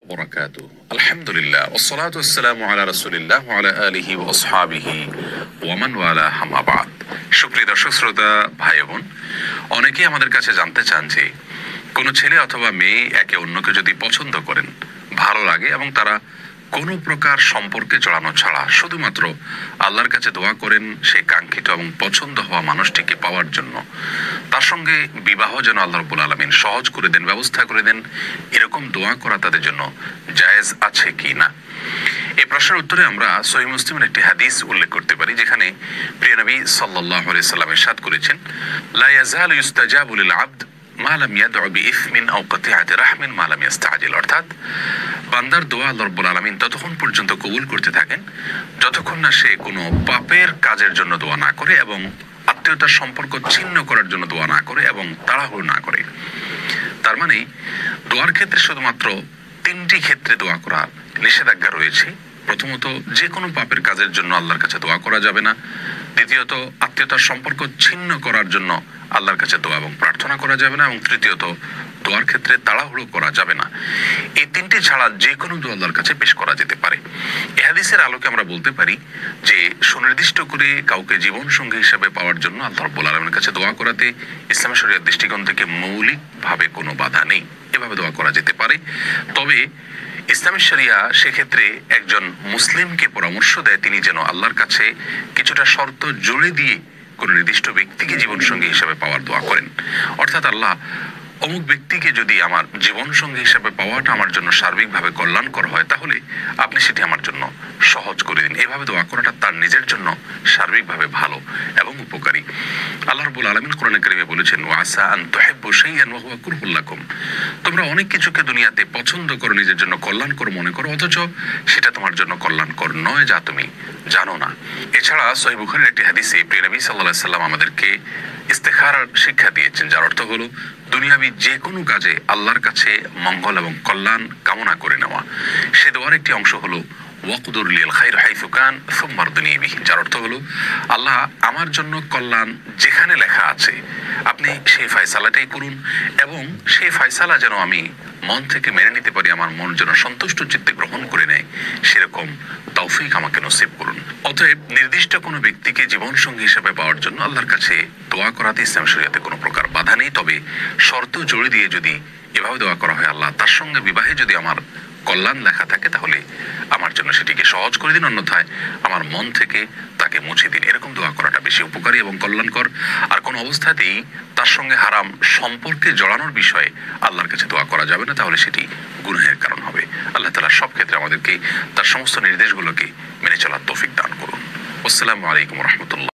وبركاته الحمد لله والصلاة والسلام على رسول الله وعلى آله وأصحابه ومن والاه أما بعد সুপ্রিয় দর্শক শ্রোতা ভাই বোন, অনেকেই আমাদের কাছে জানতে চান যে কোনো ছেলে অথবা মেয়ে একে অন্যকে যদি পছন্দ করেন, ভালো লাগে এবং তারা কোনো প্রকার সম্পর্কে জড়ানো ছাড়া শুধুমাত্র আল্লাহর কাছে দোয়া করেন সেই কাঙ্ক্ষিত এবং পছন্দ হওয়া মানুষটিকে পাওয়ার জন্য, তার সঙ্গে বিবাহ যেন আল্লাহ রাব্বুল আলামিন সহজ করে দেন, ব্যবস্থা করে দেন, এরকম দোয়া করা তাদের জন্য জায়েজ আছে কি না। এই প্রশ্নের উত্তরে আমরা সহিহ মুসলিমের একটি হাদিস উল্লেখ করতে পারি, যেখানে প্রিয় নবী সাল্লাল্লাহু আলাইহি সাল্লাম ইরশাদ করেছেন, লা ইয়াজালু ইস্তাজাবু লিল আবদ মা লাম ইয়াদউ বিইসমিন আও কাতিআতি রাহমিন মা লাম ইস্তাজিল। অর্থাৎ বান্দার দোয়া আল্লাহ রাব্বুল আলামিন ততক্ষণ পর্যন্ত কবুল করতে থাকেন যতক্ষণ না সে কোনো পাপের কাজের জন্য দোয়া না করে এবং আত্মীয়তার সম্পর্ক ছিন্ন করার জন্য দোয়া না করে এবং তাড়াহুড়ো না করে। তার মানে দোয়ার ক্ষেত্রে শুধুমাত্র তিনটি ক্ষেত্রে দোয়া করার নিষেধাজ্ঞা রয়েছে। প্রথমত, যে কোনো পাপের কাজের জন্য আল্লাহর কাছে দোয়া করা যাবে না। দ্বিতীয়ত, আত্মীয়তার সম্পর্ক ছিন্ন করার জন্য আল্লাহর কাছে দোয়া এবং প্রার্থনা করা যাবে না। এবং তৃতীয়ত, দোয়ার ক্ষেত্রে তাড়াহুড়ো করা যাবে না। এই তিনটি ছাড়া যে কোনো দোয়া আল্লাহর কাছে পেশ করা যেতে পারে। এই হাদিসের আলোকে আমরা বলতে পারি যে সুনির্দিষ্ট করে কাউকে জীবন সঙ্গী হিসেবে পাওয়ার জন্য আল্লাহ রাব্বুল আলামিনের কাছে দোয়া করাতে ইসলামী শরীয়তের দৃষ্টিকোণ থেকে মৌলিকভাবে কোনো বাধা নেই। এভাবে দোয়া করা যেতে পারে। তবে ইসলামী শরিয়া সেক্ষেত্রে একজন মুসলিমকে পরামর্শ দেয় তিনি যেন আল্লাহর কাছে কিছুটা শর্ত জুড়ে দিয়ে কোন নির্দিষ্ট ব্যক্তিকে জীবন সঙ্গী হিসেবে পাওয়ার দোয়া করেন। অর্থাৎ আল্লাহ, অমুক ব্যক্তিকে যদি আমার জীবন সঙ্গী হিসেবে পাওয়াটা আমার জন্য সার্বিকভাবে কল্যাণকর হয়, তাহলে আপনি সেটি আমার জন্য সহজ করে দিন। এভাবে দোয়া করাটা তার নিজের জন্য সার্বিকভাবে ভালো এবং উপকারী। আল্লাহ রাব্বুল আলামিন কোরআনে কারিমে বলেছেন, ওয়াসা আন তুহিব্বু শাইআন ওয়া হুয়া কুরহুল লাকুম। তোমরা অনেক কিছুকে দুনিয়াতে পছন্দ করো, নিজের জন্য কল্যাণকর মনে করো, অথচ সেটা তোমার জন্য কল্যাণকর নয়, যা তুমি জানো না। এছাড়া সহিহ বুখারীর একটি হাদিসে প্রিয় নবী সাল্লাল্লাহু আলাইহি সাল্লাম আমাদেরকে ইস্তেখারার শিক্ষা দিয়েছেন, যার অর্থ হলো দুনিয়াবি যে কোনো কাজে আল্লাহর কাছে মঙ্গল এবং কল্যাণ কামনা করে নেওয়া। সে দোয়ার একটি অংশ হলো ওয়াকদুর লিল খায়র হাইসু কান সুম্মা আরদুনি বিহি, যার অর্থ হলো, আল্লাহ আমার জন্য কল্যাণ যেখানে লেখা আছে আপনি সেই ফয়সালাটাই করুন এবং সেই ফয়সালা যেন আমি মন থেকে মেনে নিতে পারি, আমার মন যেন সন্তুষ্ট চিত্তে গ্রহণ করে নেয়, সেরকম তৌফিক আমাকে নসিব করুন। অতএব নির্দিষ্ট কোনো ব্যক্তিকে জীবন সঙ্গী হিসেবে পাওয়ার জন্য আল্লাহর কাছে দোয়া করাতে ইসলাম শরিয়াতে কোনো প্রকার বাধা নেই। তবে শর্ত জুড়ে দিয়ে যদি এভাবে দোয়া করা হয়, আল্লাহ তার সঙ্গে বিবাহে যদি আমার কল্যাণ লেখা থাকে, তাহলে আমার জন্য সেটিকে সহজ করে দিন, অন্যথায় আমার মন থেকে তাকে মুছে দিন। এরকম দোয়া করাটা বেশি উপকারী এবং কল্যাণকর। আর কোনো অবস্থাতেই তার সঙ্গে হারাম সম্পর্কে জড়ানোর বিষয়ে আল্লাহর কাছে দোয়া করা যাবে না, তাহলে সেটি গুনাহের কারণ হবে। আল্লাহ তাআলা সব ক্ষেত্রে আমাদেরকে তার সমস্ত নির্দেশগুলোকে মেনে চলার তৌফিক দান করুন। আসসালামু আলাইকুম ওয়া রাহমাতুল্লাহ।